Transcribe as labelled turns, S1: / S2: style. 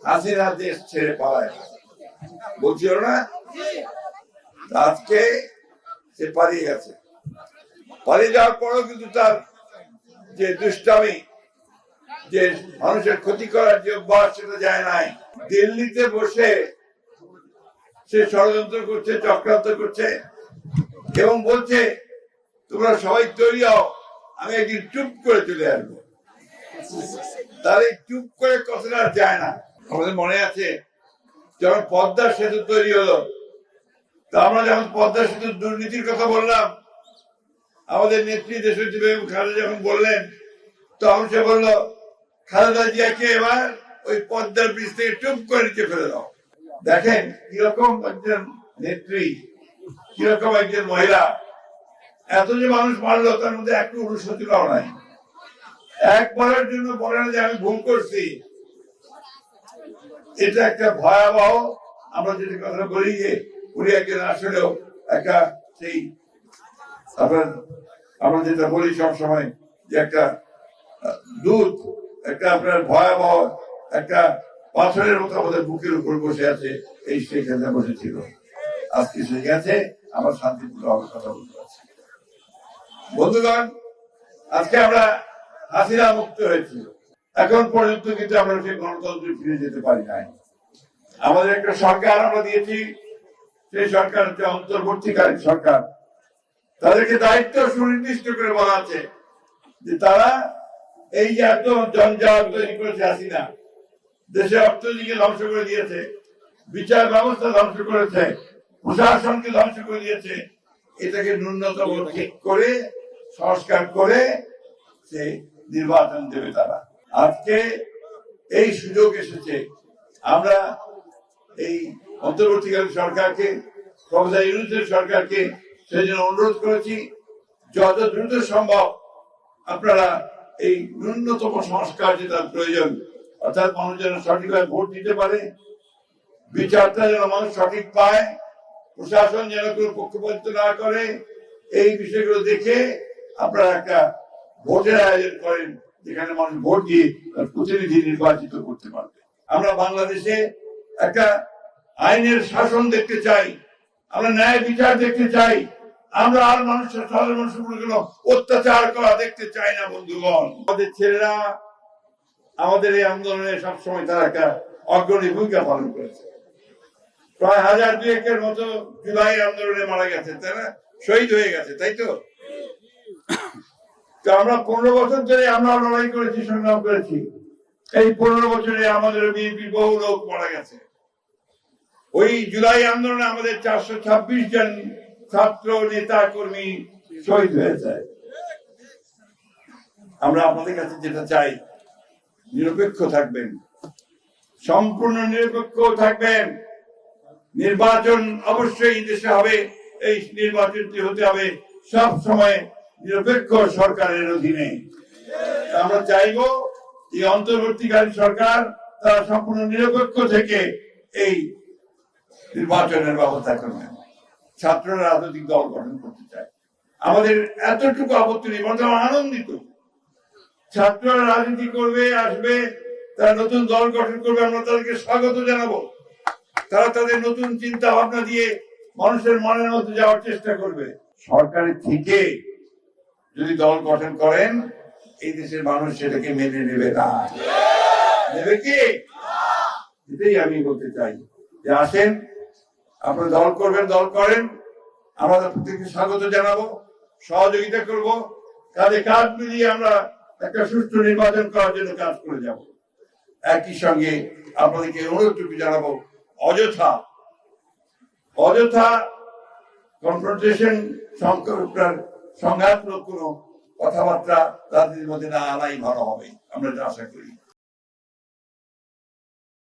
S1: হাসিনা দেশ ছেড়ে পালায়, বলছিল না? আজকে সে পালিয়ে গেছে। পালিয়ে যাওয়ার পরেও কিন্তু তার যে দুষ্টামি, যে মানুষের ক্ষতি করার যে অভ্যাস, সেটা যায় নাই। দিল্লিতে বসে সে ষড়যন্ত্র করছে, চক্রান্ত করছে এবং বলছে তোমরা সবাই তৈরি হও, আমি একদিন চুপ করে চলে আসবো। তার এই চুপ করে কথাটা যায় না। আমাদের মনে আছে যখন পদ্মা সেতু তৈরি হলো, তা আমরা যখন পদ্মা সেতুর দুর্নীতির কথা বললাম, আমাদের নেত্রী দেশনেত্রী বেগম খালেদা যখন বললেন, তখন সে বলল খালেদা জিয়াকে এবার ওই পদ্মার ব্রিজ থেকে চুপ করে নিচে ফেলে দাও। দেখেন কিরকম একজন নেত্রী, কিরকম একজন মহিলা। এত যে মানুষ মারলো, তার মধ্যে একটু অনুশোচনাও নাই। একবারের জন্য বলে না যে আমি ভুল করছি। এটা একটা ভয়াবহ, আমরা যেটা কথা বলি যে উনি একজন আসলেও একটা সেই আপনার আমরা যেটা বলি সবসময় যে একটা দুধ, একটা আপনার ভয়াবহ একটা পাথরের মতো আমাদের বুকের উপর বসে আছে, এই সেখানে বসেছিল। আজকে সে গেছে, আমার শান্তিপূর্ণ কথা বলতে পারছি। বন্ধুগণ, আজকে আমরা হাসিনা মুক্ত হয়েছি, এখন পর্যন্ত কিন্তু আমরা সেই গণতন্ত্রে ফিরে যেতে পারি নাই। আমাদের একটা সরকার আমরা দিয়েছি, সেই সরকার হচ্ছে অন্তর্বর্তীকালীন সরকার। তাদেরকে দায়িত্ব সুনির্দিষ্ট করে বলা আছে যে তারা এই যে এত জঞ্জাল তৈরি করেছে হাসিনা, দেশে অর্থনীতিকে ধ্বংস করে দিয়েছে, বিচার ব্যবস্থা ধ্বংস করেছে, প্রশাসনকে ধ্বংস করে দিয়েছে, এটাকে ন্যূনতম ঠিক করে সংস্কার করে সে নির্বাচন দেবে তারা। আজকে এই সুযোগ এসেছে, আমরা এই অন্তর্বর্তীকালীন সরকারকে, প্রফেসর ইউনূসের সরকারকে সেই জন্য অনুরোধ করেছি যত দ্রুত সম্ভব আপনারা এই ন্যূনতম সংস্কার যেটা প্রয়োজন, অর্থাৎ মানুষ যেন সঠিকভাবে ভোট দিতে পারে, বিচারটা যেন মানুষ সঠিক পায়, প্রশাসন যেন কোনো পক্ষপাতিত্ব না করে, এই বিষয়গুলো দেখে আপনারা একটা ভোটের আয়োজন করেন, যেখানে মানুষ ভোট দিয়ে প্রতিনিধি নির্বাচিত করতে পারবে। আমরা বাংলাদেশে একটা আইনের শাসন দেখতে চাই, আমরা ন্যায় বিচার দেখতে চাই, আমরা আর মানুষের সাধারণ মানুষের উপর কোনো অত্যাচার করা দেখতে চাই না। বন্ধুগণ, আমাদের ছেলেরা আমাদের এই আন্দোলনে সবসময় তারা একটা অগ্রণী ভূমিকা পালন করেছে। প্রায় 1000-2000 মতো জুলাই আন্দোলনে মারা গেছে, তারা শহীদ হয়ে গেছে, তাই তো? আমরা 15 বছর ধরে আমরা লড়াই করেছি, সংগ্রাম করেছি। এই 15 বছরে আমাদের বিএনপির বহু লোক মারা গেছে। ওই জুলাই আন্দোলনে আমাদের 426 জন ছাত্র নেতা কর্মী শহীদ হয়েছে। আমরা আপনাদের কাছে যেটা চাই, নিরপেক্ষ থাকবেন, সম্পূর্ণ নিরপেক্ষ থাকবেন। নির্বাচন অবশ্যই দেশে হবে, এই নির্বাচনটি হতে হবে সব সময় নিরপেক্ষ সরকারের অধীনে। আমরা চাইবো এই অন্তর্বর্তীকালীন সরকার তারা সম্পূর্ণ নিরপেক্ষ থেকে এই নির্বাচনের ব্যবস্থা করবেন। ছাত্ররা রাজনৈতিক দল গঠন করতে চায়, আমাদের এতটুকু আপত্তি নেই, বরং আনন্দিত। ছাত্ররা রাজনীতি করবে, আসবে, তারা নতুন দল গঠন করবে, আমরা তাদেরকে স্বাগত জানাবো। তারা তাদের নতুন চিন্তা ভাবনা দিয়ে মানুষের মনের মধ্যে যাওয়ার চেষ্টা করবে। সরকারের থেকে যদি দল গঠন করেন, এই দেশের মানুষ সেটাকে মেনে নেবে না। নেবে কি? এটাই আমি বলতে চাই যে আসেন, আপনারা দল করবেন, দল করেন, আমরা প্রত্যেককে স্বাগত জানাবো, সহযোগিতা করব, কাজে কাজ মিলিয়ে আমরা একটা সুষ্ঠু নির্বাচন করার জন্য কাজ করে যাব। একই সঙ্গে আপনাদেরকে অনুরোধটুকু জানাবো, অযথা কনফ্রন্টেশন, সংঘাতমূলক কোনো কথাবার্তা রাজনীতির মধ্যে না আনাই ভালো হবে, আমরা এটা আশা করি।